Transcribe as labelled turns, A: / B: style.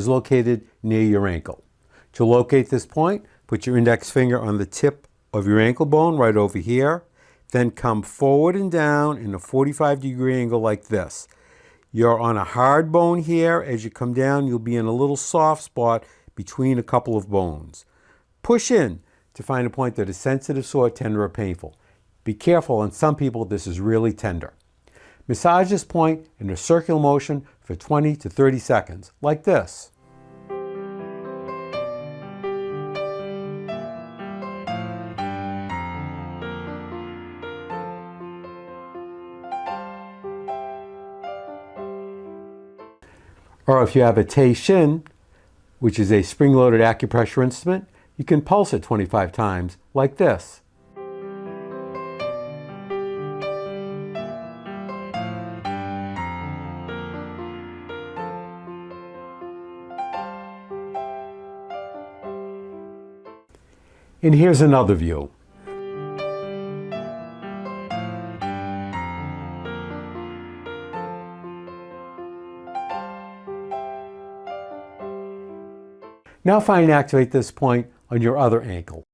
A: is located near your ankle. To locate this point, put your index finger on the tip of your ankle bone right over here. Then come forward and down in a 45-degree angle like this. You're on a hard bone here. As you come down, you'll be in a little soft spot between a couple of bones. Push in to find a point that is sensitive, sore, tender, or painful. Be careful, on some people this is really tender. Massage this point in a circular motion for 20 to 30 seconds, like this. Or if you have a Te-Shin, which is a spring-loaded acupressure instrument, you can pulse it 25 times, like this. And here's another view. Now find and activate this point on your other ankle.